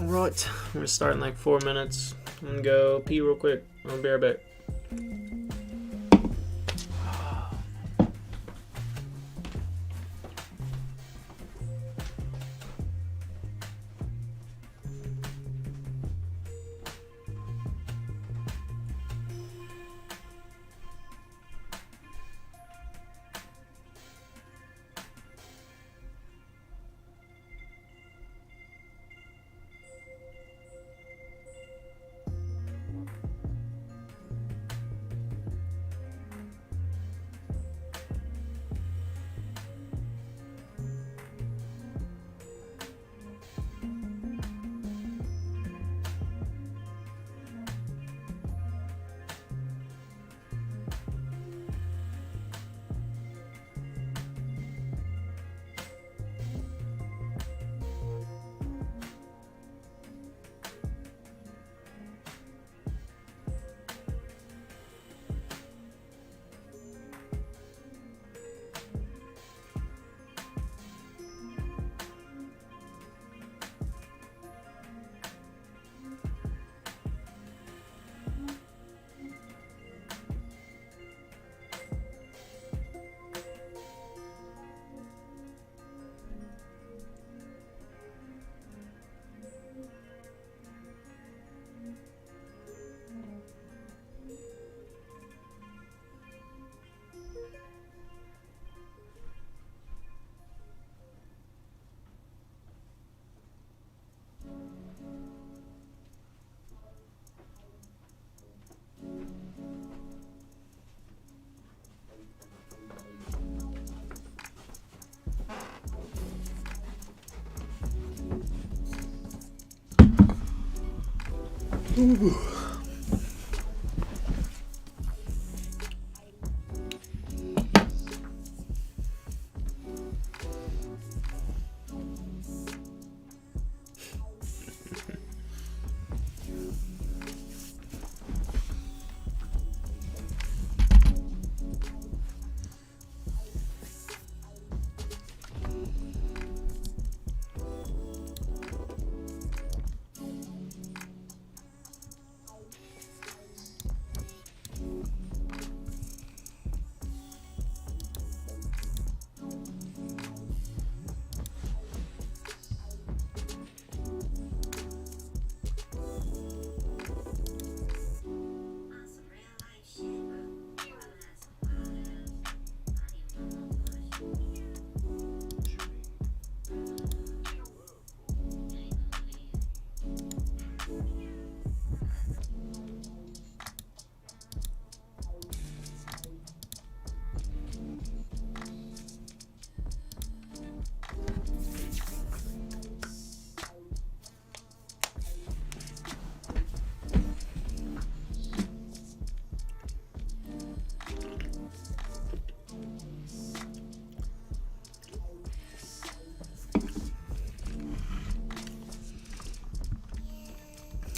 Alright, I'm gonna start in like 4 minutes. I'm gonna go pee real quick. I'll be right back. Ooh.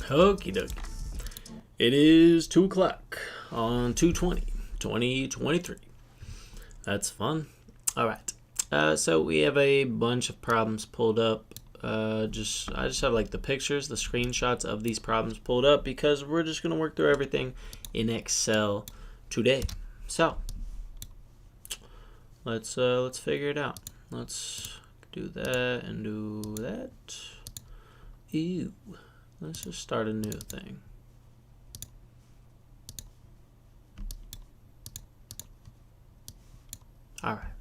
Okie dokie. It is 2 o'clock on 2/20/2023. That's fun. Alright. So we have a bunch of problems pulled up. I just have like the pictures, the screenshots of these problems pulled up because we're just gonna work through everything in Excel today. So let's figure it out. Let's do that and do that. Ew. Let's just start a new thing. All right.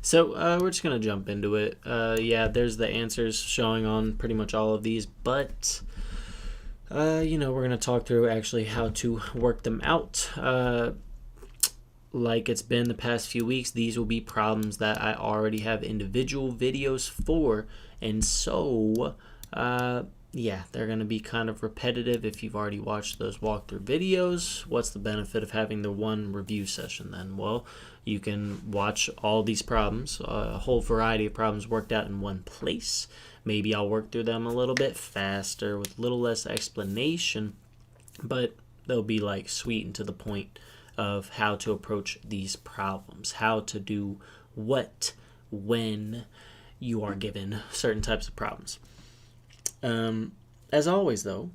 So we're just going to jump into it. Yeah, there's the answers showing on pretty much all of these, but you know, we're going to talk through actually how to work them out. Like it's been the past few weeks, these will be problems that I already have individual videos for, and so yeah, they're going to be kind of repetitive if you've already watched those walkthrough videos. What's the benefit of having the one review session then? Well, you can watch all these problems, a whole variety of problems worked out in one place. Maybe I'll work through them a little bit faster with a little less explanation, but they'll be like sweet and to the point of how to approach these problems, how to do what when you are given certain types of problems. As always, though,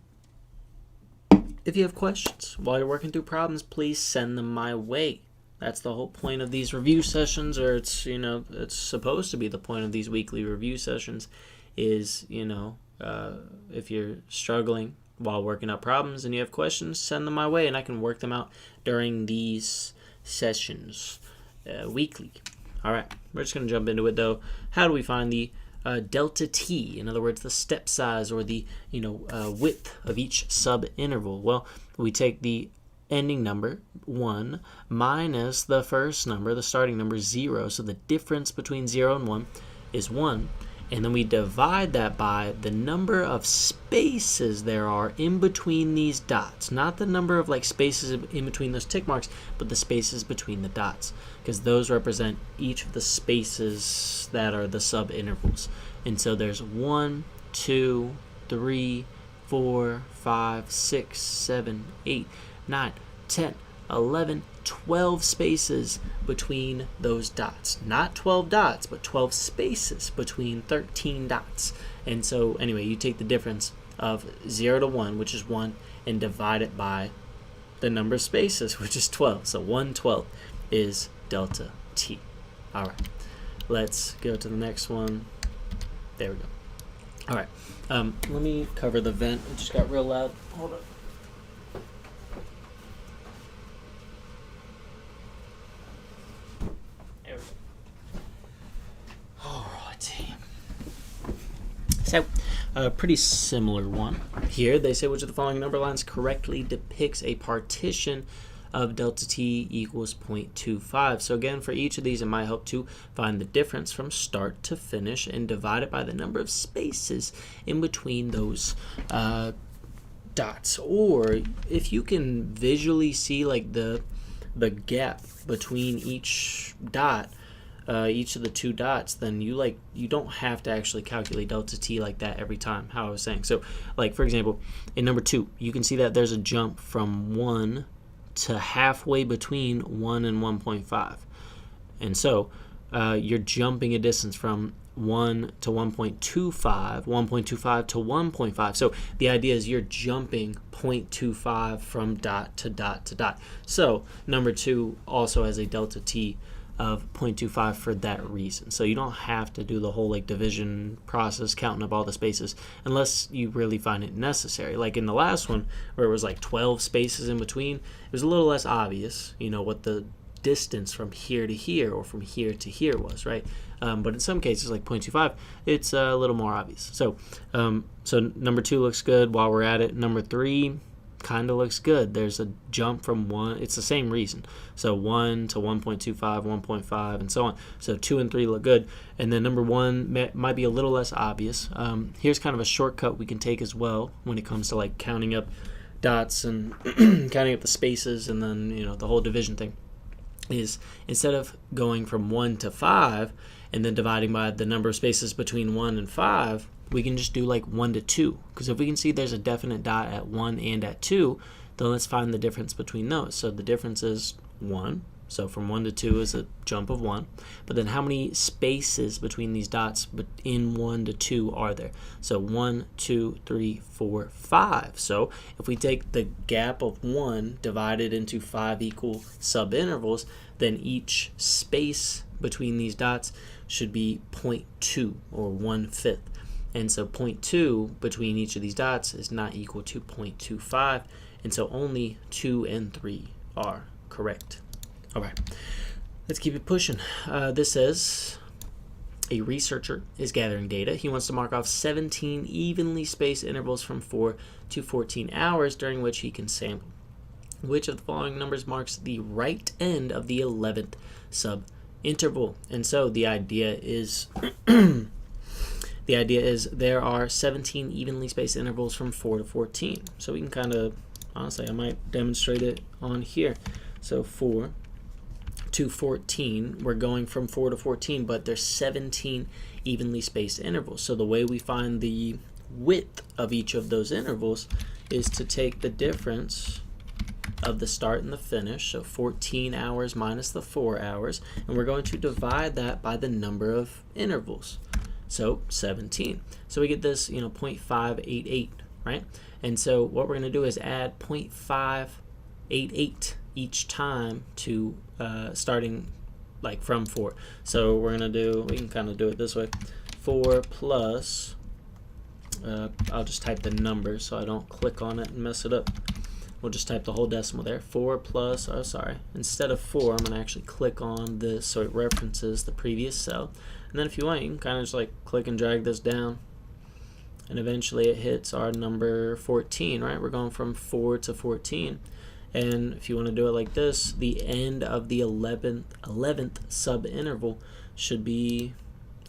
if you have questions while you're working through problems, please send them my way. That's the whole point of these review sessions, or it's supposed to be the point of these weekly review sessions, is, if you're struggling while working out problems and you have questions, send them my way and I can work them out during these sessions weekly. All right, we're just going to jump into it, though. How do we find the delta t, in other words, the step size or the width of each sub-interval? Well, we take the ending number 1 minus the first number, the starting number 0, so the difference between 0 and 1 is 1, and then we divide that by the number of spaces there are in between these dots. Not the number of spaces in between those tick marks, but the spaces between the dots, because those represent each of the spaces that are the sub-intervals. And so there's 1, 2, 3, 4, 5, 6, 7, 8, 9, 10, 11, 12 spaces between those dots. Not 12 dots, but 12 spaces between 13 dots. And so anyway, you take the difference of 0 to 1, which is 1, and divide it by the number of spaces, which is 12. So 1/12 is delta t. All right, let's go to the next one. There we go. All right, let me cover the vent. It just got real loud. Hold on. So, a pretty similar one. Here, they say which of the following number lines correctly depicts a partition of delta t equals 0.25. So again, for each of these, it might help to find the difference from start to finish and divide it by the number of spaces in between those dots. Or if you can visually see the gap between each dot, each of the two dots, then you don't have to actually calculate delta t like that every time, how I was saying. So for example, in number 2, you can see that there's a jump from 1 to halfway between 1 and 1.5. And so you're jumping a distance from 1 to 1.25, 1.25 to 1.5. So the idea is you're jumping 0.25 from dot to dot to dot. So number 2 also has a delta t of 0.25 for that reason. So you don't have to do the whole division process, counting up all the spaces, unless you really find it necessary. Like in the last one, where it was 12 spaces in between, it was a little less obvious, what the distance from here to here or from here to here was, right? But in some cases, like 0.25, it's a little more obvious. So, so number 2 looks good while we're at it. Number 3 kind of looks good. There's a jump from 1. It's the same reason. So 1 to 1.25, 1.5, and so on. So 2 and 3 look good. And then number 1 might be a little less obvious. Here's kind of a shortcut we can take as well when it comes to counting up dots and counting up the spaces, and then the whole division thing. Is instead of going from 1 to 5 and then dividing by the number of spaces between 1 and 5, we can just do 1 to 2. Because if we can see there's a definite dot at 1 and at 2, then let's find the difference between those. So the difference is 1. So from 1 to 2 is a jump of 1. But then how many spaces between these dots in 1 to 2 are there? So 1, 2, 3, 4, 5. So if we take the gap of 1 divided into 5 equal subintervals, then each space between these dots should be 0.2 or 1/5. And so 0.2 between each of these dots is not equal to 0.25. And so only 2 and 3 are correct. All right, let's keep it pushing. This says a researcher is gathering data. He wants to mark off 17 evenly spaced intervals from 4 to 14 hours during which he can sample. Which of the following numbers marks the right end of the 11th subinterval? And so the idea is the idea is there are 17 evenly spaced intervals from 4 to 14. So we can kind of, honestly, I might demonstrate it on here. So 4 to 14, we're going from 4 to 14, but there's 17 evenly spaced intervals. So the way we find the width of each of those intervals is to take the difference of the start and the finish, so 14 hours minus the 4 hours, and we're going to divide that by the number of intervals, so 17. So we get this, 0.588, right? And so what we're going to do is add 0.588 each time to starting like from 4. So we're going to do, we can kind of do it this way, 4 plus, I'll just type the number so I don't click on it and mess it up. We'll just type the whole decimal there. 4 plus, oh sorry, instead of 4, I'm going to actually click on this so it references the previous cell. And then if you want, you can kind of just like click and drag this down. And eventually it hits our number 14, right? We're going from 4 to 14. And if you want to do it like this, the end of the 11th sub-interval should be,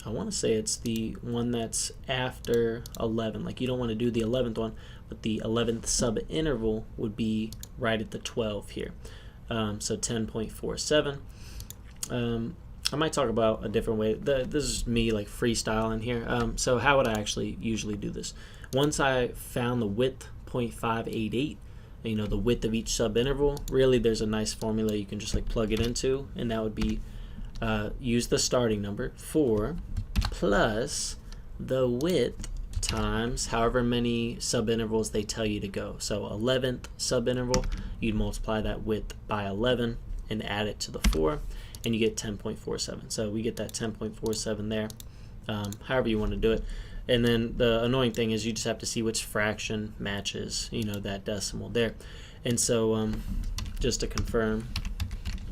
I want to say it's the one that's after 11. Like you don't want to do the 11th one, but the 11th sub-interval would be right at the 12 here. So 10.47. I might talk about a different way. This is me like freestyling here. So how would I actually usually do this? Once I found the width, 0.588, the width of each sub-interval, really there's a nice formula you can just like plug it into, and that would be use the starting number, 4 plus the width times however many sub-intervals they tell you to go. So 11th sub-interval, you'd multiply that width by 11 and add it to the 4, and you get 10.47. So we get that 10.47 there, however you want to do it. And then the annoying thing is you just have to see which fraction matches, that decimal there. And so just to confirm,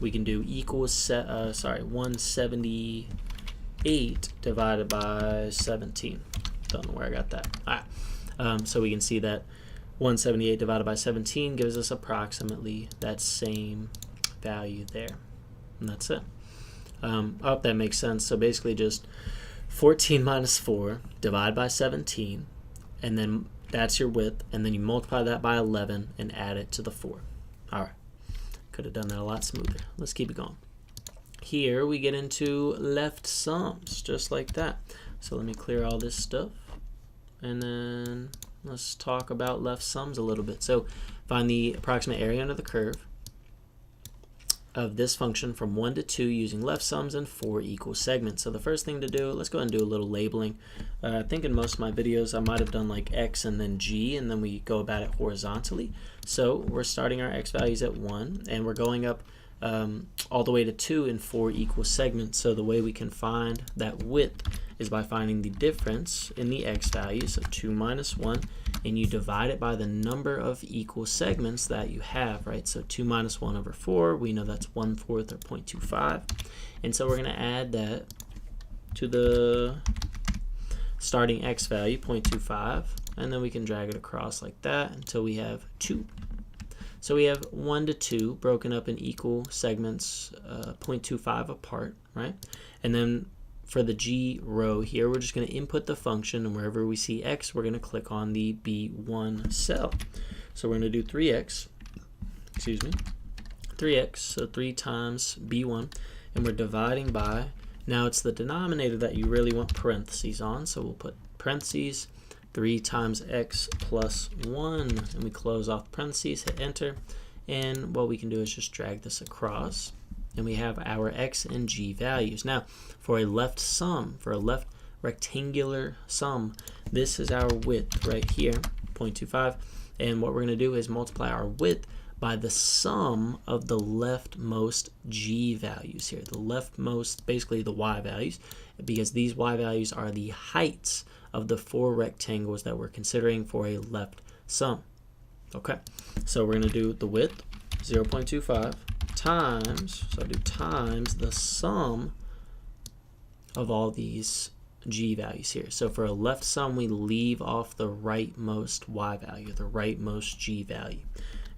we can do equals 178 divided by 17. Don't know where I got that. All right. So we can see that 178 divided by 17 gives us approximately that same value there. And that's it. I hope that makes sense. So basically just 14 minus 4 divided by 17, and then that's your width, and then you multiply that by 11 and add it to the 4. All right. Could have done that a lot smoother. Let's keep it going. Here we get into left sums, just like that. So let me clear all this stuff, and then let's talk about left sums a little bit. So find the approximate area under the curve of this function from 1 to 2 using left sums and 4 equal segments. So the first thing to do, let's go ahead and do a little labeling. I think in most of my videos I might have done like x and then g, and then we go about it horizontally. So we're starting our x values at 1, and we're going up all the way to 2 in 4 equal segments. So the way we can find that width is by finding the difference in the x value, so 2 minus 1, and you divide it by the number of equal segments that you have, right? So 2 minus 1 over 4, we know that's 1/4 or 0.25. And so we're going to add that to the starting x value, 0.25, and then we can drag it across like that until we have 2. So we have 1 to 2 broken up in equal segments, 0.25 apart, right? And then for the G row here, we're just going to input the function, and wherever we see x, we're going to click on the B1 cell. So we're going to do 3x, 3x, so 3 times B1, and we're dividing by, now it's the denominator that you really want parentheses on, so we'll put parentheses, 3 times x plus 1, and we close off parentheses, hit enter, and what we can do is just drag this across, and we have our x and g values. Now, for a left sum, for a left rectangular sum, this is our width right here, 0.25, and what we're going to do is multiply our width by the sum of the leftmost g values here, the leftmost, basically the y values, because these y values are the heights of the 4 rectangles that we're considering for a left sum. Okay, so we're going to do the width, 0.25, times, so I do times the sum of all these g values here. So for a left sum, we leave off the rightmost y value, the rightmost g value.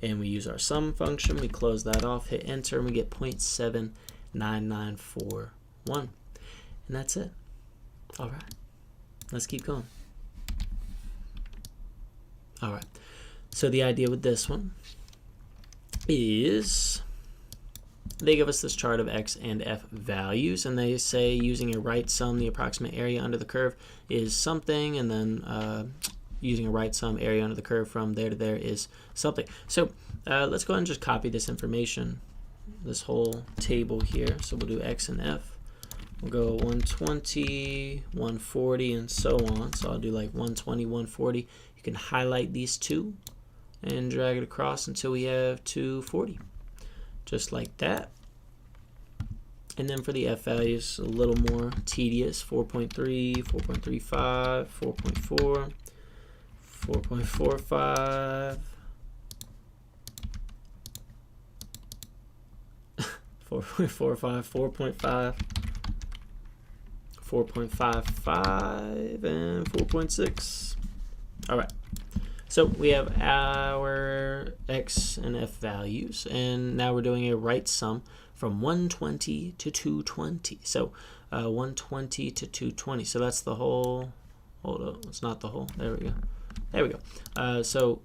And we use our sum function, we close that off, hit enter, and we get 0.79941. And that's it. All right. let's keep going. All right. So the idea with this one is they give us this chart of x and f values, and they say using a right sum, the approximate area under the curve is something, and then using a right sum, area under the curve from there to there is something. So let's go ahead and just copy this information, this whole table here. So we'll do x and f. We'll go 120, 140, and so on. So I'll do like 120, 140. You can highlight these two and drag it across until we have 240. Just like that. And then for the f values, a little more tedious, 4.3, 4.35, 4.4, 4.45, 4.45, 4.5, 4.55, and 4.6. All right. So we have our x and f values, and now we're doing a right sum from 120 to 220. So 120 to 220. So that's the whole. Hold on, it's not the whole. There we go. There we go. So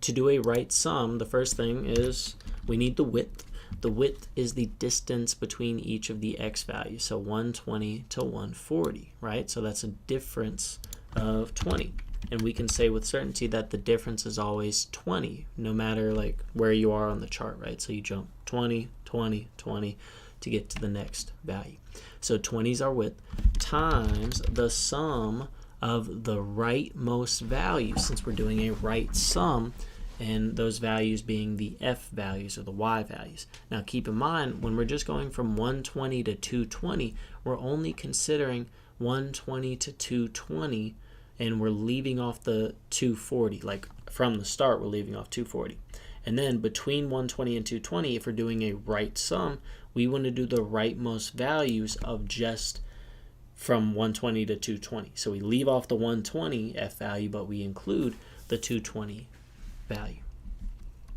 to do a right sum, the first thing is we need the width. The width is the distance between each of the x values. So 120 to 140, right? So that's a difference of 20. And we can say with certainty that the difference is always 20, no matter like where you are on the chart, right? So you jump 20, 20, 20 to get to the next value. So 20 is our width times the sum of the rightmost value, since we're doing a right sum, and those values being the f values or the y values. Now keep in mind, when we're just going from 120 to 220, we're only considering 120 to 220, and we're leaving off the 240. Like from the start, we're leaving off 240. And then between 120 and 220, if we're doing a right sum, we want to do the rightmost values of just from 120 to 220. So we leave off the 120 f value, but we include the 220 value.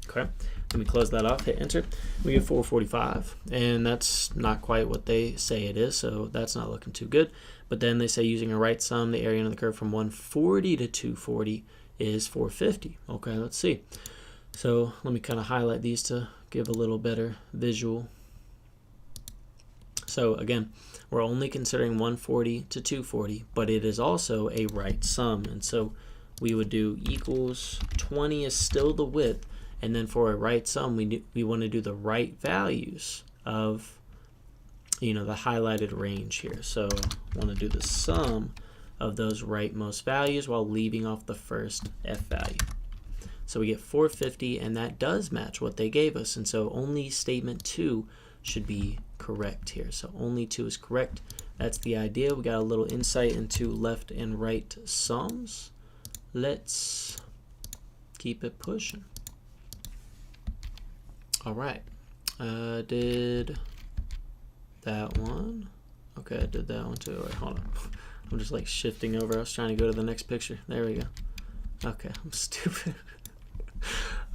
Okay, then we close that off, hit enter. We get 445, and that's not quite what they say it is, so that's not looking too good. But then they say using a right sum, the area under the curve from 140 to 240 is 450. Okay, let's see. So let me kind of highlight these to give a little better visual. So again, we're only considering 140 to 240, but it is also a right sum, and so we would do equals 20 is still the width, and then for a right sum, we want to do the right values of, you know, the highlighted range here. So I want to do the sum of those rightmost values while leaving off the first f value. So we get 450, and that does match what they gave us, and so only statement 2 should be correct here. So only 2 is correct. That's the idea. We got a little insight into left and right sums. Let's keep it pushing. All right, did that one. Okay, I did that one too. Wait, hold on. I'm just like shifting over. I was trying to go to the next picture. There we go. Okay, I'm stupid.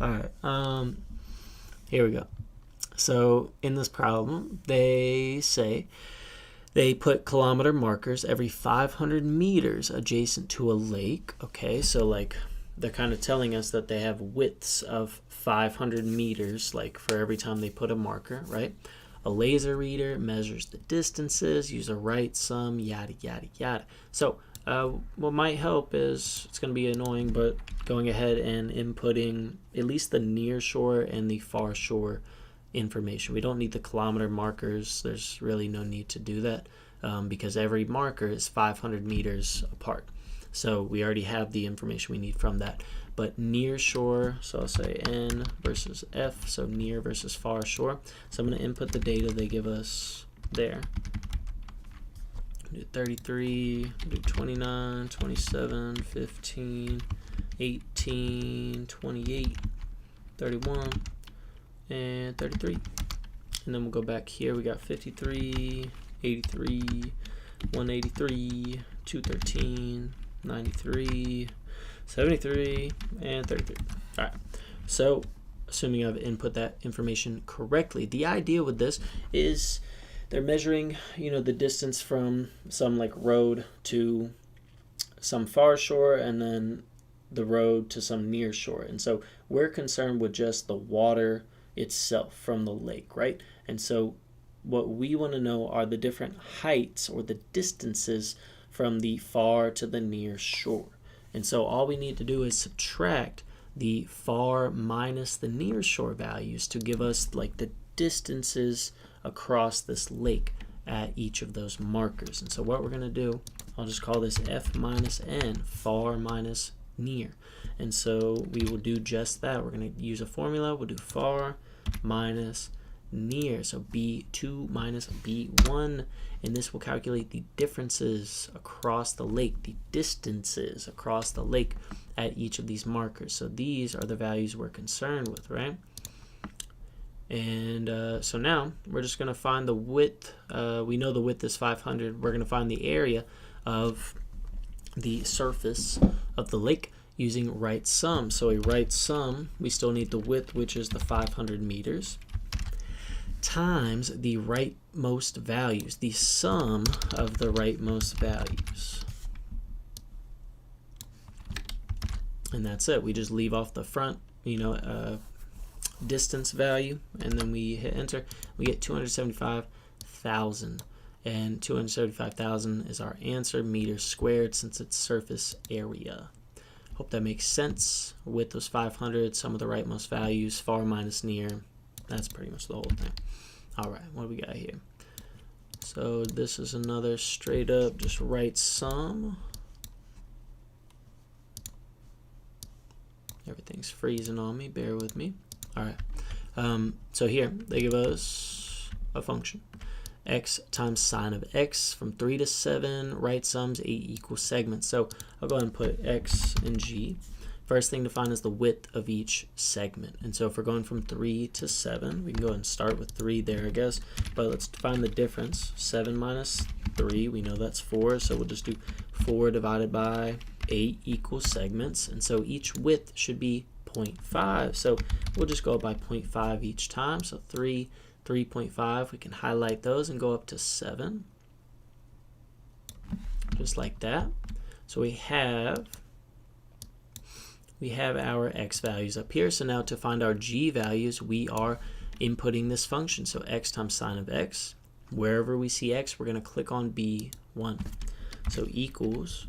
All right, here we go. So in this problem, they say they put kilometer markers every 500 meters adjacent to a lake. Okay, so like they're kind of telling us that they have widths of 500 meters, like for every time they put a marker, right? A laser reader measures the distances, use a right sum, yada, yada, yada. So what might help is, it's going to be annoying, but going ahead and inputting at least the near shore and the far shore information. We don't need the kilometer markers. There's really no need to do that because every marker is 500 meters apart. So we already have the information we need from that. But near shore, so I'll say N versus F, so near versus far shore. So I'm going to input the data they give us there. Do 33, do 29, 27, 15, 18, 28, 31, and 33. And then we'll go back here. We got 53, 83, 183, 213, 93, 73, and 33. All right. So assuming I've input that information correctly, the idea with this is they're measuring, you know, the distance from some like road to some far shore and then the road to some near shore. And so we're concerned with just the water itself from the lake, right? And so what we want to know are the different heights or the distances from the far to the near shore. And so all we need to do is subtract the far minus the near shore values to give us like the distances across this lake at each of those markers. And so what we're going to do, I'll just call this f minus n, far minus near. And so we will do just that. We're going to use a formula. We'll do far minus near. So B2 minus B1. And this will calculate the differences across the lake, the distances across the lake at each of these markers. So these are the values we're concerned with, right? And so now we're just going to find the width. We know the width is 500. We're going to find the area of the surface of the lake using right sum. So a right sum, we still need the width, which is the 500 meters, times the rightmost values, the sum of the rightmost values. And that's it. We just leave off the front, distance value, and then we hit enter. We get 275,000, and 275,000 is our answer, meters squared, since it's surface area. Hope that makes sense. Width was 500, sum of the rightmost values, far minus near. That's pretty much the whole thing. All right, what do we got here? So this is another straight up just right sum. Everything's freezing on me, bear with me. All right, so here they give us a function, x times sine of x from 3 to 7, right sums, 8 equal segments. So I'll go ahead and put x and g. First thing to find is the width of each segment. And so if we're going from 3 to 7, we can go ahead and start with 3 there, I guess. But let's find the difference. 7 minus 3, we know that's 4, so we'll just do 4 divided by 8 equal segments. And so each width should be 0.5. So we'll just go by 0.5 each time. So 3, 3.5, we can highlight those and go up to 7. Just like that. So we have our x values up here. So now to find our g values, we are inputting this function. So x times sine of x. Wherever we see x, we're going to click on b1. So equals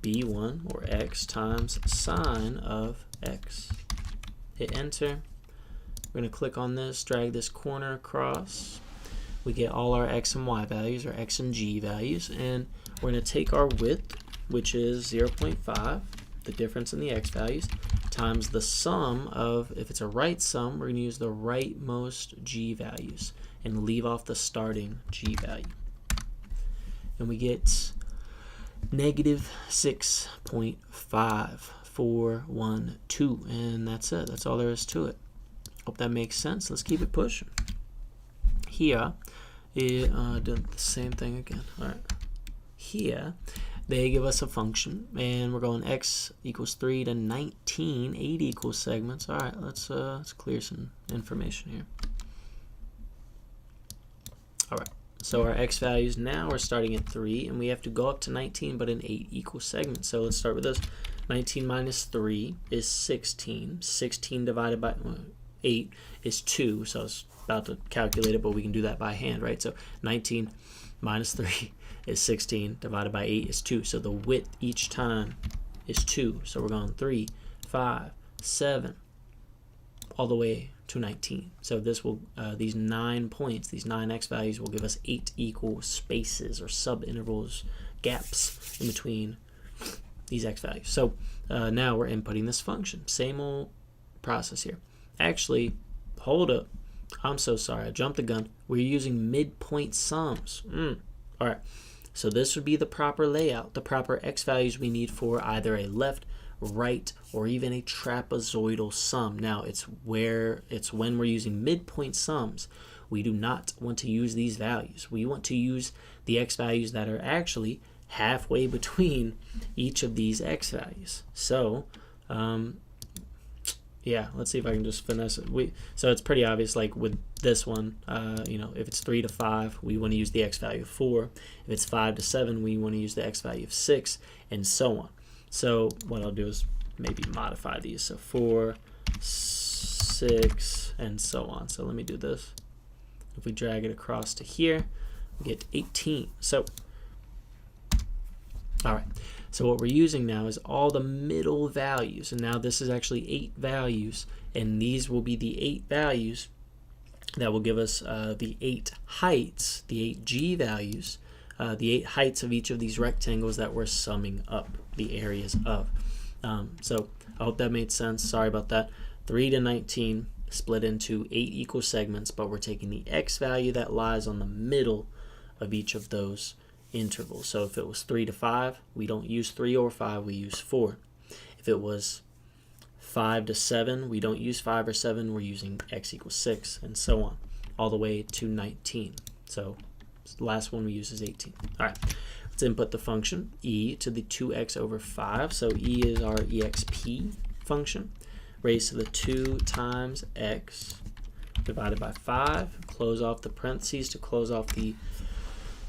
b1, or x times sine of x. Hit enter. We're going to click on this, drag this corner across. We get all our x and y values, or x and g values, and we're going to take our width, which is 0.5, the difference in the x values, times the sum of, if it's a right sum, we're going to use the rightmost g values and leave off the starting g value. And we get negative 6.5412, and that's it. That's all there is to it. Hope that makes sense. Let's keep it pushing. Here, it did the same thing again. All right. Here, they give us a function, and we're going x equals 3 to 19, 8 equal segments. All right, let's clear some information here. All right, so our x values now are starting at 3, and we have to go up to 19, but in 8 equal segments. So let's start with this. 19 minus 3 is 16. 16 divided by 8 is 2, so I was about to calculate it, but we can do that by hand, right? So 19 minus 3 is 16, divided by 8 is 2. So the width each time is 2. So we're going 3, 5, 7, all the way to 19. So this will, these 9 points, these 9 x values will give us 8 equal spaces or sub-intervals, gaps in between these x values. So now we're inputting this function. Same old process here. Actually, hold up. I'm so sorry. I jumped the gun. We're using midpoint sums. All right. So this would be the proper layout, the proper x values we need for either a left, right, or even a trapezoidal sum. Now, it's when we're using midpoint sums, we do not want to use these values. We want to use the x values that are actually halfway between each of these x values. So yeah, let's see if I can just finesse it. So it's pretty obvious, like with this one, you know, if it's 3 to 5, we want to use the x value of 4. If it's 5 to 7, we want to use the x value of 6, and so on. So what I'll do is maybe modify these. So 4, 6, and so on. So let me do this. If we drag it across to here, we get 18. So, all right. So what we're using now is all the middle values, and now this is actually 8 values, and these will be the 8 values that will give us the 8 heights, the 8 g values, the 8 heights of each of these rectangles that we're summing up the areas of. So I hope that made sense. Sorry about that. 3 to 19 split into 8 equal segments, but we're taking the x value that lies on the middle of each of those intervals. So if it was 3 to 5, we don't use 3 or 5, we use 4. If it was 5 to 7, we don't use 5 or 7, we're using x equals 6, and so on, all the way to 19. So the last one we use is 18. All right, let's input the function e to the 2x over 5. So e is our exp function, raised to the 2 times x divided by 5. Close off the parentheses to close off the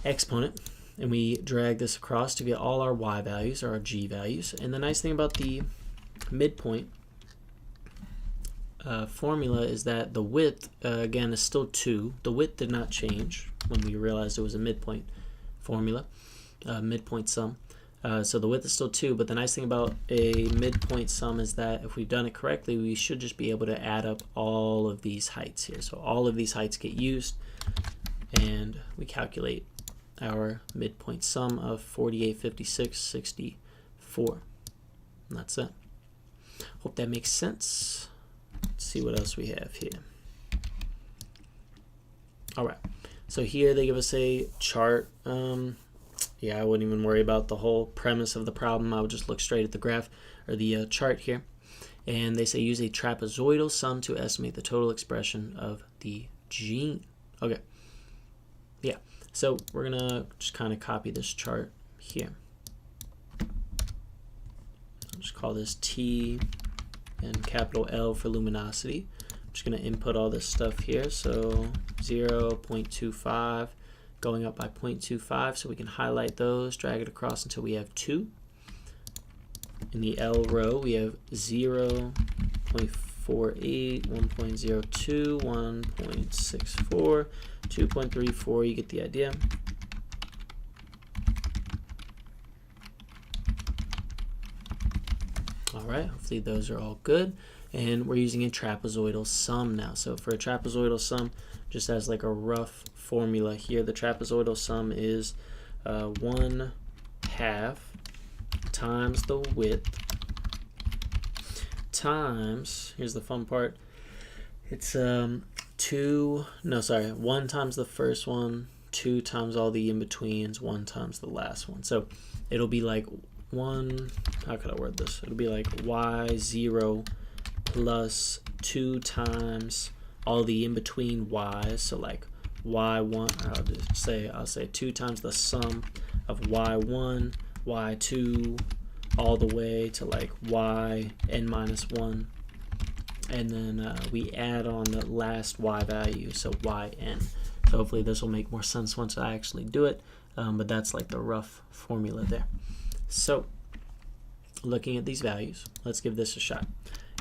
exponent. And we drag this across to get all our y values, or our g values. And the nice thing about the midpoint formula is that the width, again, is still 2. The width did not change when we realized it was a midpoint formula, midpoint sum. So the width is still 2, but the nice thing about a midpoint sum is that if we've done it correctly, we should just be able to add up all of these heights here. So all of these heights get used, and we calculate our midpoint sum of 48, 56, 64. And that's it. Hope that makes sense. Let's see what else we have here. All right. So here they give us a chart. Yeah, I wouldn't even worry about the whole premise of the problem. I would just look straight at the graph, or the chart here. And they say use a trapezoidal sum to estimate the total expression of the gene. Okay. Yeah. So we're going to just kind of copy this chart here. I'll just call this T and capital L for luminosity. I'm just going to input all this stuff here. So 0, 0.25, going up by 0.25, so we can highlight those, drag it across until we have 2. In the L row, we have 0, 0.48, 1.02, 1.64, 2.34, you get the idea. All right, hopefully those are all good. And we're using a trapezoidal sum now. So for a trapezoidal sum, just as like a rough formula here, the trapezoidal sum is 1/2 times the width times, here's the fun part, it's 1 times the first one, 2 times all the in-betweens, 1 times the last one. So it'll be like how could I word this? It'll be like y0 plus 2 times all the in-between y's. So like y1, I'll say 2 times the sum of y1, y2, all the way to like yn minus 1. And then we add on the last y value, so yn. So hopefully this will make more sense once I actually do it, but that's like the rough formula there. So looking at these values, let's give this a shot.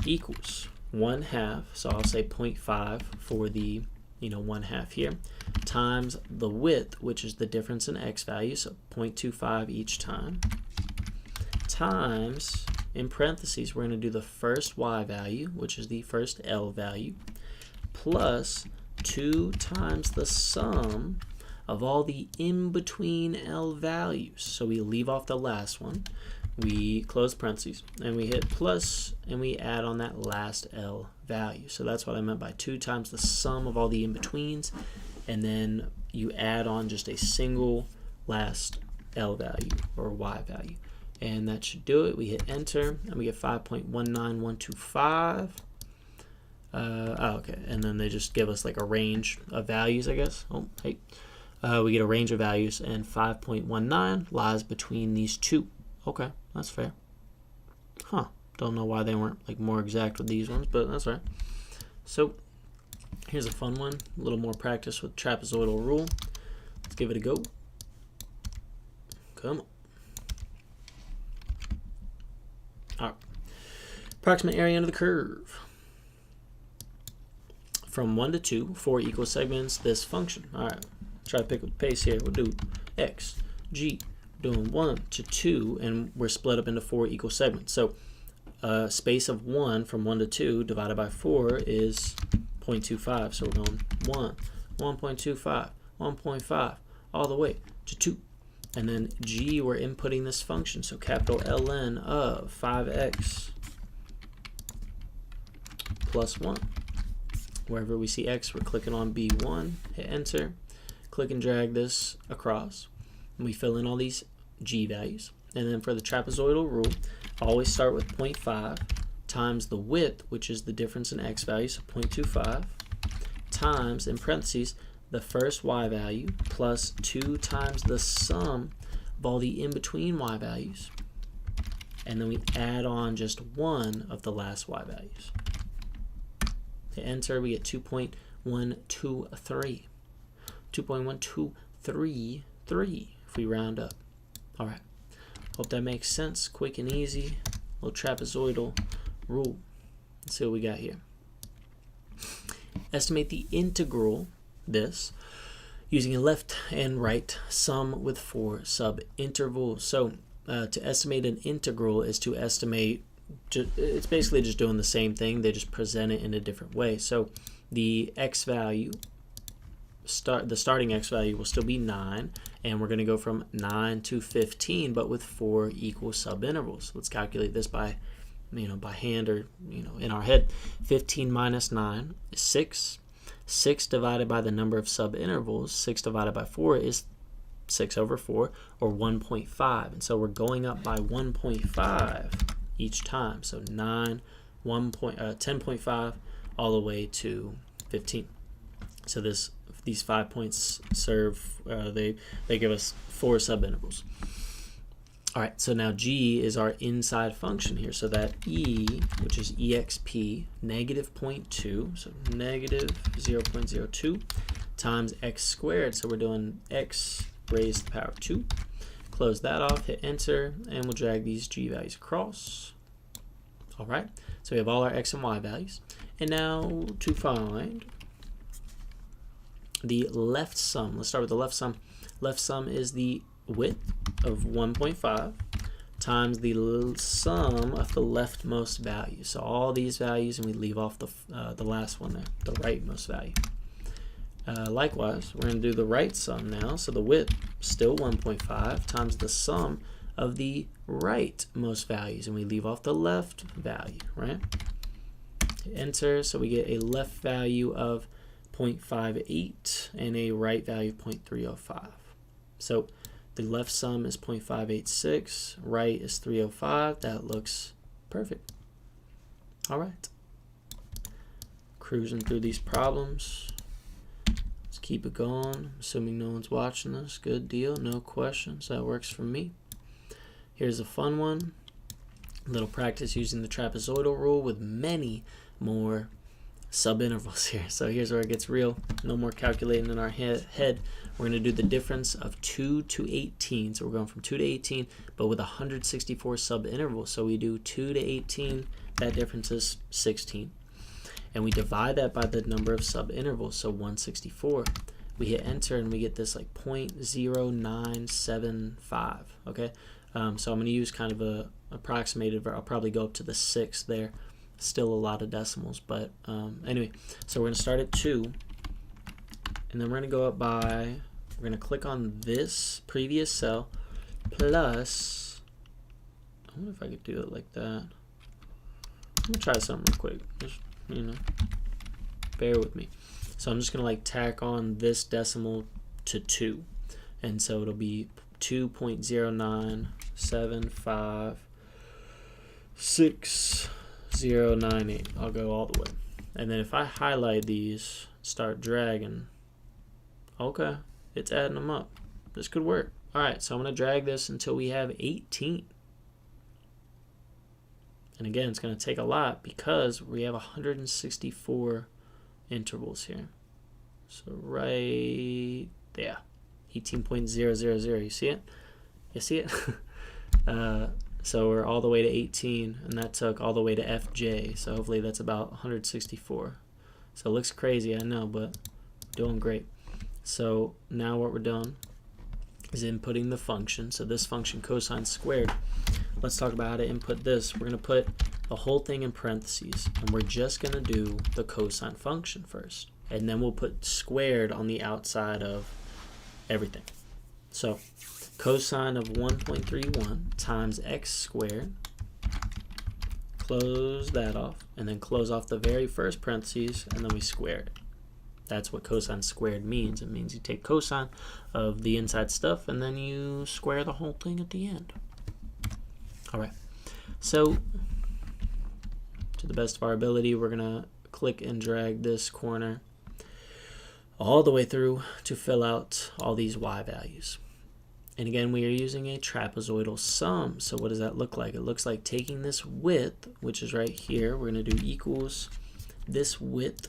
Equals 1/2, so I'll say 0.5 for the 1/2 here, times the width, which is the difference in x values, so 0.25 each time, times, in parentheses, we're going to do the first y value, which is the first L value, plus 2 times the sum of all the in-between L values. So we leave off the last one, we close parentheses, and we hit plus, and we add on that last L value. So that's what I meant by 2 times the sum of all the in-betweens, and then you add on just a single last L value, or y value. And that should do it. We hit enter, and we get 5.19125. Okay, and then they just give us like a range of values, I guess. Oh, hey. We get a range of values, and 5.19 lies between these two. Okay, that's fair. Huh, Don't know why they weren't like more exact with these ones, but that's all right. So here's a fun one, a little more practice with trapezoidal rule. Let's give it a go. Come on. All right. Approximate area under the curve. From 1 to 2, 4 equal segments, this function. All right, try to pick up the pace here. We'll do x, g, doing 1 to 2, and we're split up into 4 equal segments. So space of 1 from 1 to 2 divided by 4 is 0.25. So we're going 1, 1.25, 1.5, all the way to 2. And then g, we're inputting this function. So capital ln of 5x plus 1. Wherever we see x, we're clicking on B1, hit enter, click and drag this across, and we fill in all these g values. And then for the trapezoidal rule, always start with 0.5 times the width, which is the difference in x value, so 0.25, times, in parentheses, the first y value, plus 2 times the sum of all the in-between y values. And then we add on just 1 of the last y values. Hit enter, we get 2.123. 2.1233 if we round up. All right. Hope that makes sense. Quick and easy. Little trapezoidal rule. Let's see what we got here. Estimate the integral, this, using a left and right sum with 4 subintervals. So to estimate an integral is to estimate, it's basically just doing the same thing, they just present it in a different way. So the x value, the starting x value will still be 9, and we're going to go from 9 to 15, but with 4 equal subintervals. Let's calculate this by hand, or in our head. 15 minus 9 is 6. 6 divided by the number of subintervals, 6 divided by 4 is 6 over 4, or 1.5. And so we're going up by 1.5 each time. So 9, 10.5, all the way to 15. So these 5 points serve, they give us 4 subintervals. All right, so now g is our inside function here. So that e, which is exp, negative 0.2, so negative 0.02 times x squared. So we're doing x raised to the power of 2. Close that off, hit enter, and we'll drag these g values across. All right, so we have all our x and y values. And now to find the left sum. Let's start with the left sum. Left sum is the width of 1.5 times the sum of the leftmost value. So all these values, and we leave off the last one there, the rightmost value. Likewise, we're going to do the right sum now. So the width, still 1.5, times the sum of the rightmost values, and we leave off the left value, right? Enter, so we get a left value of 0.58 and a right value of 0.305. So the left sum is 0.586, right is 305. That looks perfect. All right. Cruising through these problems. Let's keep it going. Assuming no one's watching this. Good deal. No questions. That works for me. Here's a fun one. A little practice using the trapezoidal rule with many more subintervals here. So here's where it gets real. No more calculating in our head. We're going to do the difference of 2 to 18. So we're going from 2 to 18, but with 164 subintervals. So we do 2 to 18. That difference is 16. And we divide that by the number of subintervals, so 164. We hit enter, and we get this like 0.0975. Okay, so I'm going to use kind of a approximated. I'll probably go up to the 6 there. Still a lot of decimals, but anyway. So we're going to start at 2, and then we're going to go up by. We're going to click on this previous cell plus. I wonder if I could do it like that. I'm gonna try something real quick. Just, bear with me. So I'm just gonna like tack on this decimal to 2, and so it'll be 2.09756098. I'll go all the way, and then if I highlight these, start dragging, okay, it's adding them up. This could work. All right, so I'm gonna drag this until we have 18. And again, it's going to take a lot because we have 164 intervals here. So right there, 18.000. You see it? You see it? So we're all the way to 18, and that took all the way to FJ. So hopefully that's about 164. So it looks crazy, I know, but doing great. So now what we're doing is inputting the function. So this function, cosine squared. Let's talk about how to input this. We're going to put the whole thing in parentheses, and we're just going to do the cosine function first. And then we'll put squared on the outside of everything. So cosine of 1.31 times x squared. Close that off, and then close off the very first parentheses, and then we square it. That's what cosine squared means. It means you take cosine of the inside stuff, and then you square the whole thing at the end. All right, so to the best of our ability, we're gonna click and drag this corner all the way through to fill out all these y values. And again, we are using a trapezoidal sum. So what does that look like? It looks like taking this width, which is right here, we're gonna do equals this width.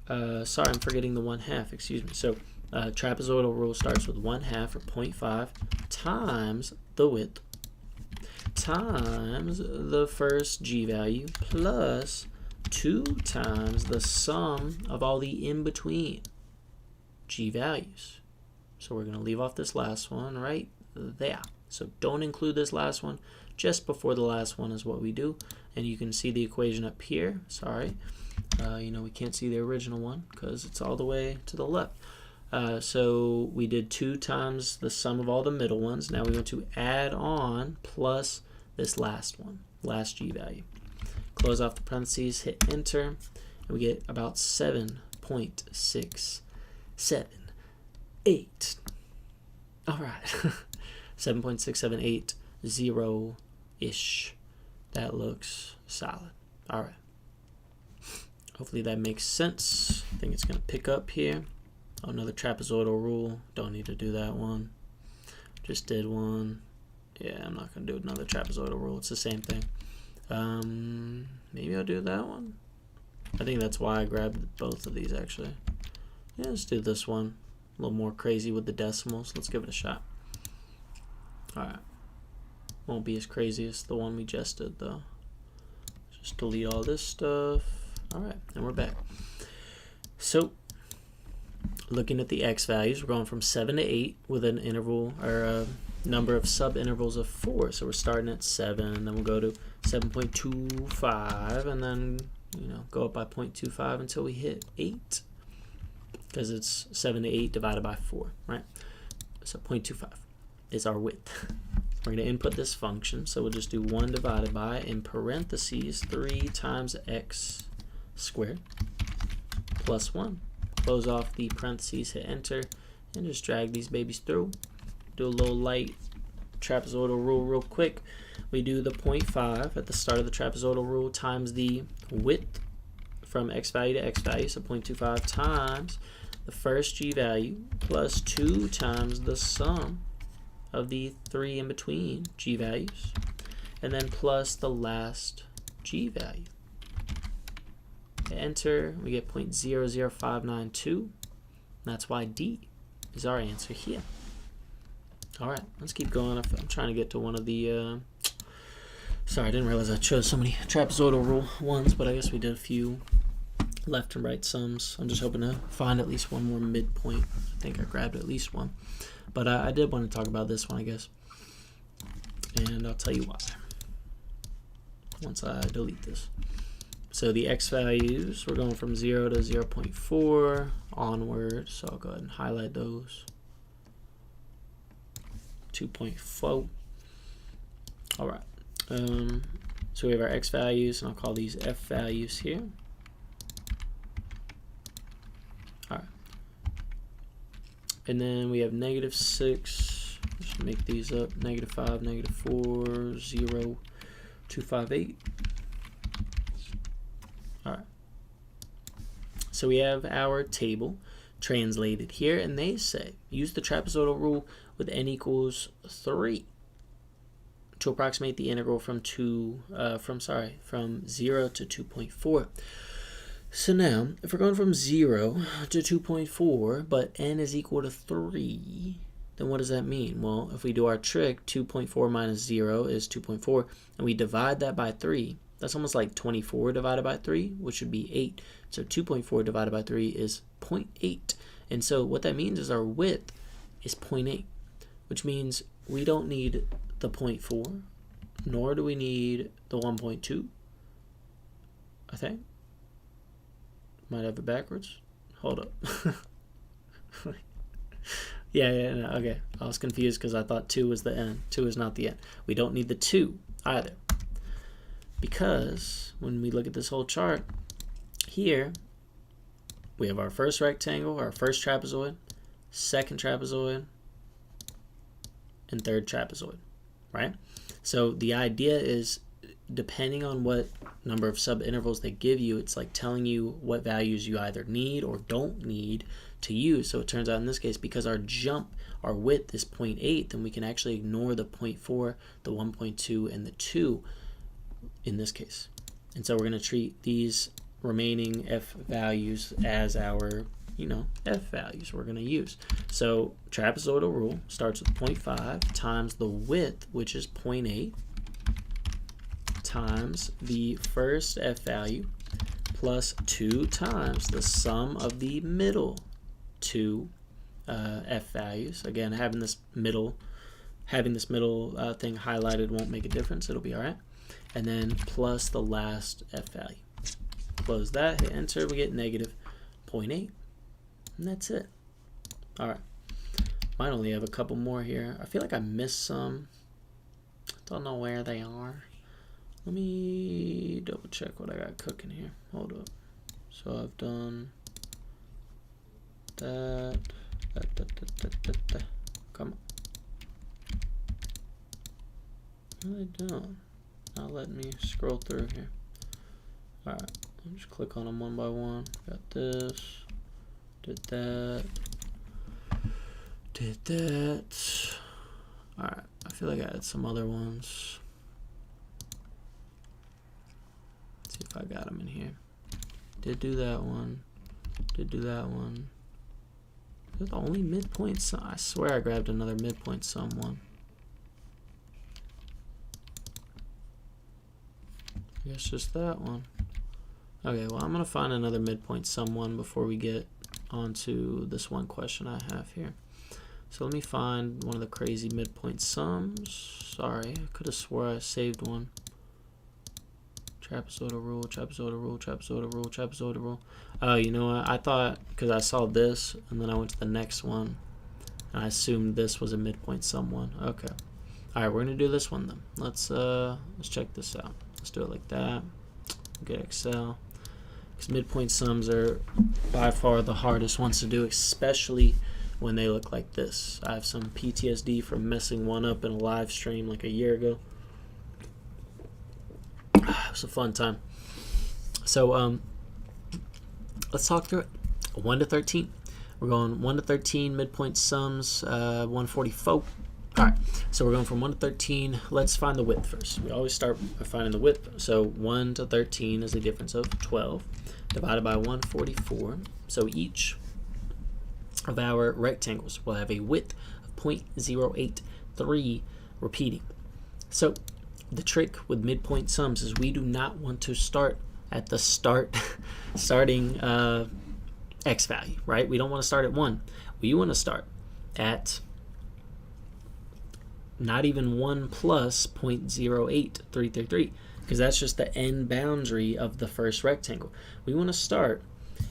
Sorry, I'm forgetting the 1/2, excuse me. So trapezoidal rule starts with 1/2 or 0.5 times the width times the first g value plus 2 times the sum of all the in-between g values. So we're going to leave off this last one right there. So don't include this last one. Just before the last one is what we do. And you can see the equation up here. Sorry. You know, we can't see the original one because it's all the way to the left. So we did 2 times the sum of all the middle ones. Now we want to add on plus this last one, last g value. Close off the parentheses, hit enter, and we get about 7.678. All right, 7.6780-ish. That looks solid. All right. Hopefully that makes sense. I think it's going to pick up here. Oh, another trapezoidal rule. Don't need to do that one. Just did one. Yeah, I'm not going to do another trapezoidal rule. It's the same thing. Maybe I'll do that one. I think that's why I grabbed both of these, actually. Yeah, let's do this one. A little more crazy with the decimals. Let's give it a shot. Alright. Won't be as crazy as the one we just did, though. Just delete all this stuff. Alright, and we're back. So, looking at the x values, we're going from 7 to 8 with an interval, or a number of sub-intervals of 4. So we're starting at 7, and then we'll go to 7.25, and then, you know, go up by 0.25 until we hit 8, because it's 7 to 8 divided by 4, right? So 0.25 is our width. We're going to input this function, so we'll just do 1 divided by, in parentheses, 3 times x squared plus 1. Close off the parentheses, hit enter, and just drag these babies through. Do a little light trapezoidal rule real quick. We do the 0.5 at the start of the trapezoidal rule times the width from x value to x value, so 0.25 times the first g value plus 2 times the sum of the 3 in between g values, and then plus the last g value. Enter, we get 0.00592. That's why D is our answer here. Alright, let's keep going. I'm trying to get to one of the, sorry, I didn't realize I chose so many trapezoidal rule ones, but I guess we did a few left and right sums. I'm just hoping to find at least one more midpoint. I think I grabbed at least one. But I did want to talk about this one, I guess. And I'll tell you why once I delete this. So the x values, we're going from 0 to 0.4 onward. So I'll go ahead and highlight those. 2.4. All right. So we have our x values, and I'll call these f values here. All right. And then we have -6. Just make these up. -5, -4, 0, 258. All right. So we have our table translated here, and they say use the trapezoidal rule with n equals 3 to approximate the integral from 0 to 2.4. So now, if we're going from 0 to 2.4, but n is equal to 3, then what does that mean? Well, if we do our trick, 2.4 minus 0 is 2.4, and we divide that by 3, that's almost like 24 divided by 3, which would be 8. So 2.4 divided by 3 is 0.8. And so what that means is our width is 0.8, which means we don't need the 0.4, nor do we need the 1.2, I think. Might have it backwards. Hold up. Yeah, no, okay. I was confused because I thought 2 was the n. 2 is not the n. We don't need the 2 either. Because when we look at this whole chart, here we have our first rectangle, our first trapezoid, second trapezoid, and third trapezoid, right? So the idea is, depending on what number of subintervals they give you, it's like telling you what values you either need or don't need to use. So it turns out in this case, because our width is 0.8, then we can actually ignore the 0.4, the 1.2, and the 2 in this case. And so we're going to treat these remaining f values as our, f values we're going to use. So trapezoidal rule starts with 0.5 times the width, which is 0.8, times the first f value plus 2 times the sum of the middle two f values. Again, having this middle thing highlighted won't make a difference. It'll be all right. And then plus the last f value. Close that, hit enter, we get negative 0.8. And that's it. All right. Might only have a couple more here. I feel like I missed some. Don't know where they are. Let me double check what I got cooking here. Hold up. So I've done that. Come on. Really don't. Not letting me scroll through here. Alright, I'll just click on them one by one. Got this. Did that. Did that. Alright, I feel like I had some other ones. Let's see if I got them in here. Did do that one. Did do that one. Is that the only midpoint sum? I swear I grabbed another midpoint sum one. I guess just that one. Okay, well, I'm going to find another midpoint sum one before we get onto this one question I have here. So let me find one of the crazy midpoint sums. Sorry, I could have swore I saved one. Trapezoidal rule, trapezoidal rule, trapezoidal rule, trapezoidal rule. Oh, you know what? I thought, because I saw this, and then I went to the next one, and I assumed this was a midpoint sum one. Okay. All right, we're going to do this one then. Let's check this out. Let's do it like that. Get Excel. Because midpoint sums are by far the hardest ones to do, especially when they look like this. I have some PTSD from messing one up in a live stream like a year ago. It was a fun time. So let's talk through it. 1 to 13. We're going 1 to 13 midpoint sums, 144. All right, so we're going from 1 to 13. Let's find the width first. We always start by finding the width. So 1 to 13 is the difference of 12 divided by 144. So each of our rectangles will have a width of 0.083 repeating. So the trick with midpoint sums is we do not want to start at the starting x value, right? We don't want to start at 1. We want to start at not even 1 plus 0.08333, because that's just the end boundary of the first rectangle. We want to start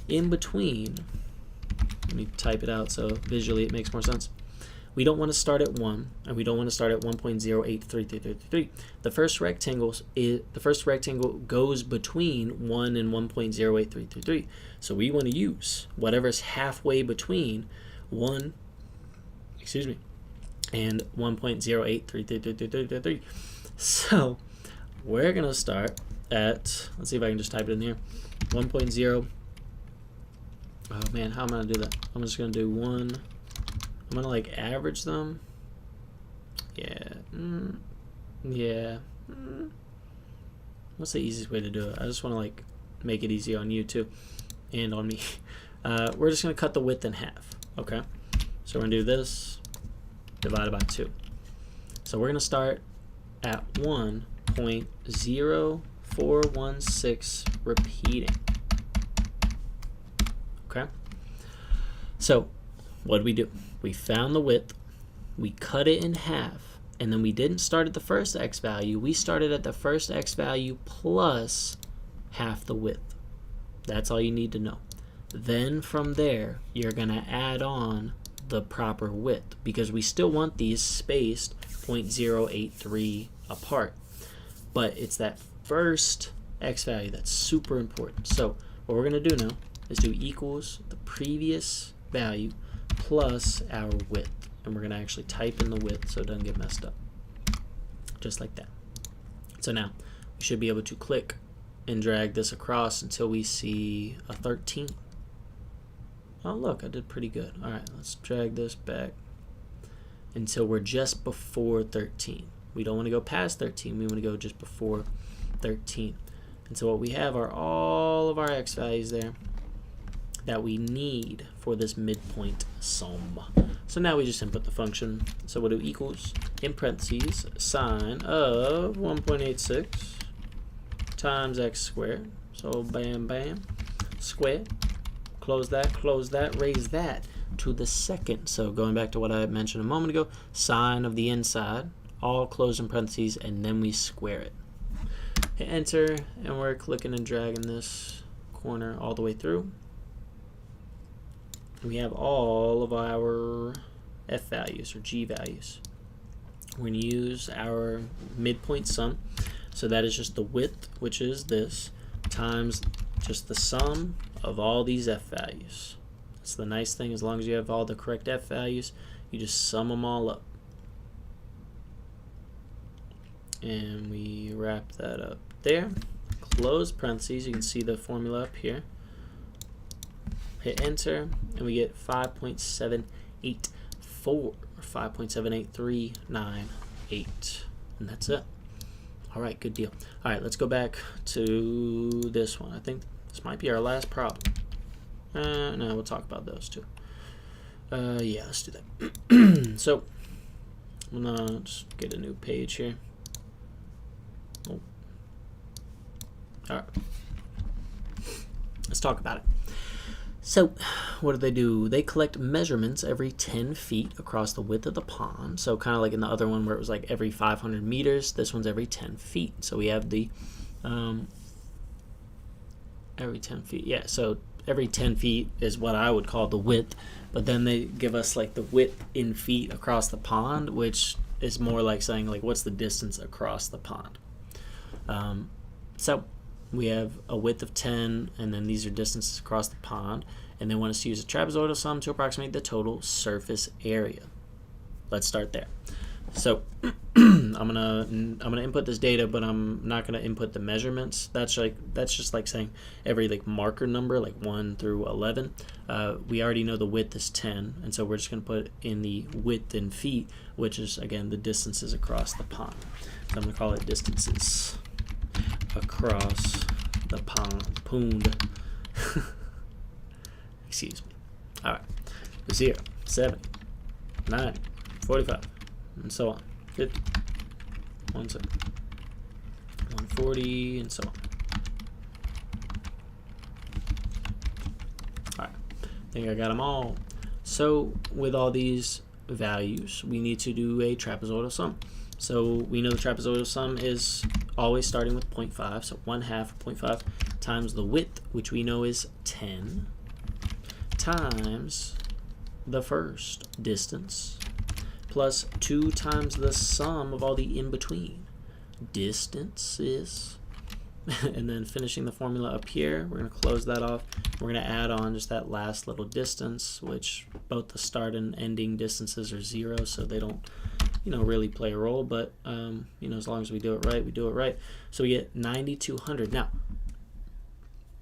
in between. Let me type it out so visually it makes more sense. We don't want to start at 1, and we don't want to start at 1.0833333. The first rectangle goes between 1 and 1.08333. So we want to use whatever's halfway between 1, and 1.0833333. So we're going to start at, let's see if I can just type it in here, 1.0. Oh man, how am I going to do that? I'm just going to do 1. I'm going to like average them. Yeah. Yeah. What's the easiest way to do it? I just want to like make it easy on you too, and on me. We're just gonna cut the width in half. Okay. So we're gonna do this divided by 2. So we're gonna start at 1.0416 repeating. Okay. So what did we do? We found the width, we cut it in half, and then we didn't start at the first x value. We started at the first x value plus half the width. That's all you need to know. Then from there, you're going to add on the proper width because we still want these spaced 0.083 apart. But it's that first x value that's super important. So what we're going to do now is do equals the previous value plus our width. And we're going to actually type in the width so it doesn't get messed up. Just like that. So now we should be able to click and drag this across until we see a 13. Oh look, I did pretty good. Alright, let's drag this back until we're just before 13. We don't want to go past 13, we want to go just before 13. And so what we have are all of our x values there that we need for this midpoint sum. So now we just input the function. So we'll do equals, in parentheses, sine of 1.86 times x squared. So bam, bam, square. Close that, raise that to the second. So going back to what I mentioned a moment ago, sine of the inside, all closed in parentheses, and then we square it. Hit enter, and we're clicking and dragging this corner all the way through. We have all of our f values or g values. We're going to use our midpoint sum. So that is just the width, which is this, times just the sum of all these f values. That's the nice thing. As long as you have all the correct f values, you just sum them all up. And we wrap that up there. Close parentheses. You can see the formula up here. Hit enter, and we get 5.784 or 5.78398, and that's it. All right, good deal. All right, let's go back to this one. I think this might be our last problem. No, we'll talk about those too. Yeah, let's do that. So I'm gonna just get a new page here. Oh. All right, let's talk about it. So what do? They collect measurements every 10 feet across the width of the pond. So kind of like in the other one where it was like every 500 meters, this one's every 10 feet. So we have the every 10 feet. Yeah, so every 10 feet is what I would call the width. But then they give us like the width in feet across the pond, which is more like saying like what's the distance across the pond. So we have a width of 10, and then these are distances across the pond, and they want us to use a trapezoidal sum to approximate the total surface area. Let's start there. So I'm gonna input this data, but I'm not gonna input the measurements. That's just like saying every like marker number, like 1 through 11. We already know the width is 10, and so we're just gonna put in the width in feet, which is again the distances across the pond. So I'm gonna call it distances across the pond. Excuse me. All right. 0, 70, 90, 45, and so on. 50, 140, and so on. All right. I think I got them all. So with all these values, we need to do a trapezoidal sum. So we know the trapezoidal sum is always starting with 0.5, so 1/2 of 0.5 times the width, which we know is 10, times the first distance, plus 2 times the sum of all the in-between distances. And then finishing the formula up here, we're going to close that off. We're going to add on just that last little distance, which both the start and ending distances are 0, so they don't really play a role, but as long as we do it right, we do it right. So we get 9,200. Now,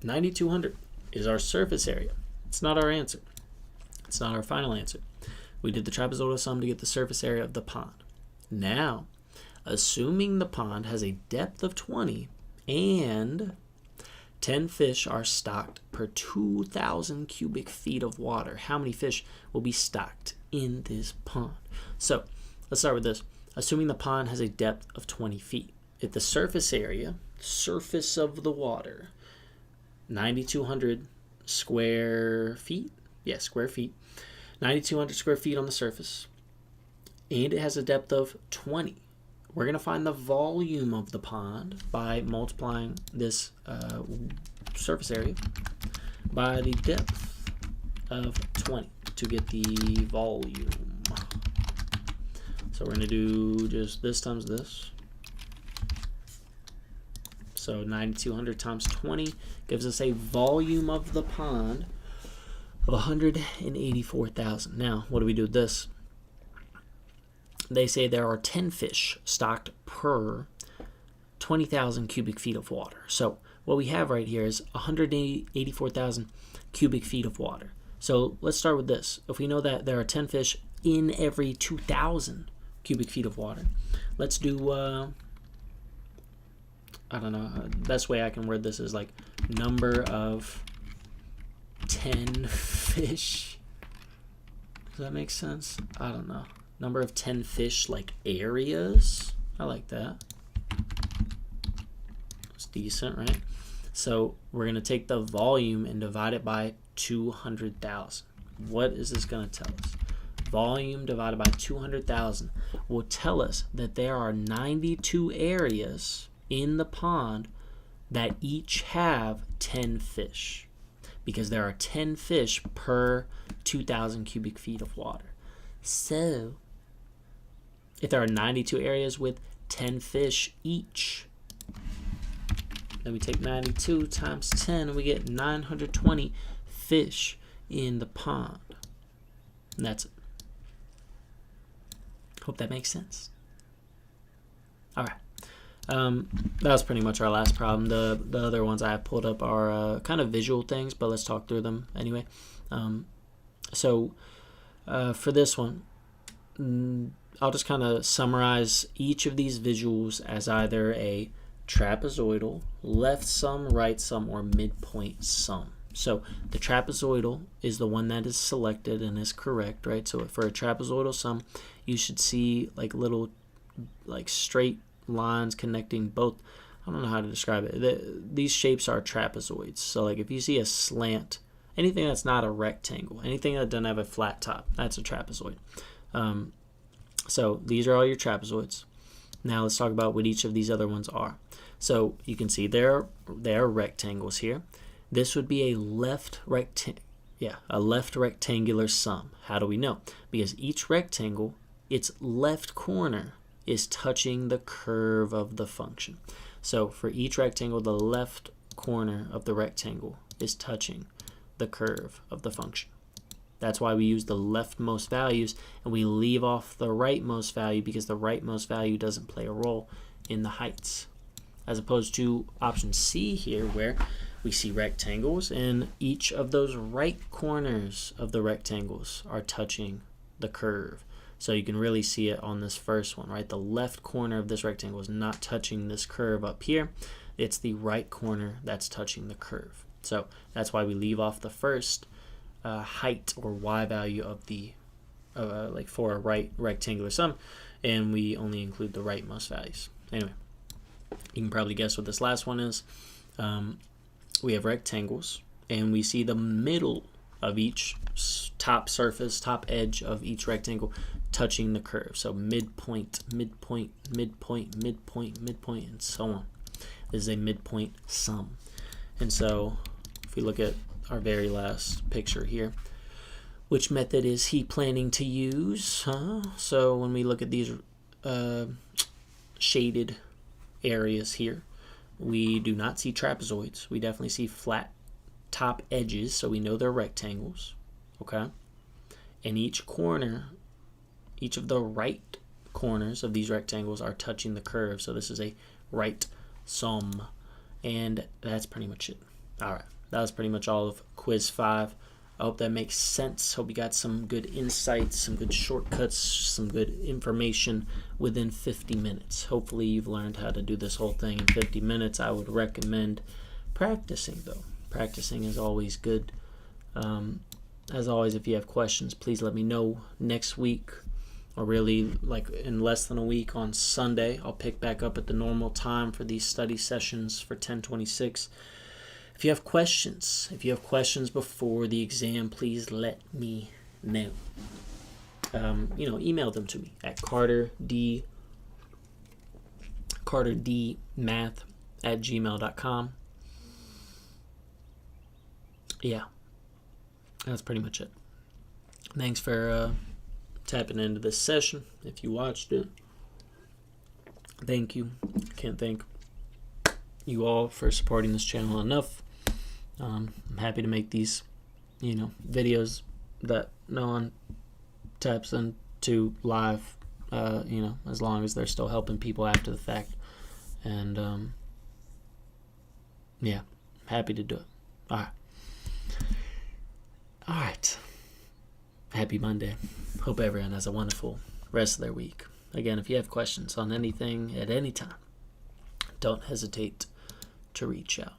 9,200 is our surface area. It's not our answer. It's not our final answer. We did the trapezoidal sum to get the surface area of the pond. Now, assuming the pond has a depth of 20 and 10 fish are stocked per 2,000 cubic feet of water. How many fish will be stocked in this pond? So let's start with this. Assuming the pond has a depth of 20 feet. If the surface area, surface of the water, 9,200 square feet. Yeah, square feet. 9,200 square feet on the surface. And it has a depth of 20. We're going to find the volume of the pond by multiplying this surface area by the depth of 20 to get the volume. So we're going to do just this times this. So 9,200 times 20 gives us a volume of the pond of 184,000. Now, what do we do with this? They say there are 10 fish stocked per 20,000 cubic feet of water. So what we have right here is 184,000 cubic feet of water. So let's start with this. If we know that there are 10 fish in every 2,000 cubic feet of water, let's do, I don't know, best way I can word this is like number of 10 fish. Does that make sense? I don't know. Number of 10 fish, like areas. I like that. It's decent, right? So we're going to take the volume and divide it by 200,000. What is this going to tell us? Volume divided by 200,000 will tell us that there are 92 areas in the pond that each have 10 fish, because there are 10 fish per 2,000 cubic feet of water. So if there are 92 areas with 10 fish each, then we take 92 times 10 and we get 920 fish in the pond. And that's it. Hope that makes sense. All right. That was pretty much our last problem. The other ones I have pulled up are kind of visual things, but let's talk through them anyway. So for this one, I'll just kind of summarize each of these visuals as either a trapezoidal, left sum, right sum, or midpoint sum. So the trapezoidal is the one that is selected and is correct, right? So for a trapezoidal sum, you should see like little like straight lines connecting both. I don't know how to describe it. These shapes are trapezoids. So like if you see a slant, anything that's not a rectangle, anything that doesn't have a flat top, that's a trapezoid. So these are all your trapezoids. Now let's talk about what each of these other ones are. So you can see there are rectangles here. This would be a left rectangular sum. How do we know? Because each rectangle, its left corner is touching the curve of the function. So for each rectangle, the left corner of the rectangle is touching the curve of the function. That's why we use the leftmost values and we leave off the rightmost value, because the rightmost value doesn't play a role in the heights. As opposed to option C here, where we see rectangles and each of those right corners of the rectangles are touching the curve. So you can really see it on this first one, right? The left corner of this rectangle is not touching this curve up here. It's the right corner that's touching the curve. So that's why we leave off the first height or y value of the like for a right rectangular sum, and we only include the rightmost values. Anyway, you can probably guess what this last one is. We have rectangles, and we see the middle of each top surface, top edge of each rectangle touching the curve. So midpoint, midpoint, midpoint, midpoint, midpoint, and so on. This is a midpoint sum. And so if we look at our very last picture here, which method is he planning to use? So when we look at these shaded areas here, we do not see trapezoids. We definitely see flat top edges, so we know they're rectangles, okay? And each corner, each of the right corners of these rectangles are touching the curve, so this is a right sum. And that's pretty much it. All right, that was pretty much all of quiz 5 I hope that makes sense. Hope you got some good insights, some good shortcuts, some good information within 50 minutes. Hopefully you've learned how to do this whole thing in 50 minutes. I would recommend practicing, though. Practicing is always good. As always, if you have questions, please let me know. Next week, or really like in less than a week, on Sunday, I'll pick back up at the normal time for these study sessions for 1026. If you have questions before the exam, please let me know. Email them to me at carterdeemath@gmail.com. Yeah, that's pretty much it. Thanks for tapping into this session. If you watched it, thank you. Can't thank you all for supporting this channel enough. I'm happy to make these, videos that no one taps into live, as long as they're still helping people after the fact. And, yeah, happy to do it. All right. Happy Monday. Hope everyone has a wonderful rest of their week. Again, if you have questions on anything at any time, don't hesitate to reach out.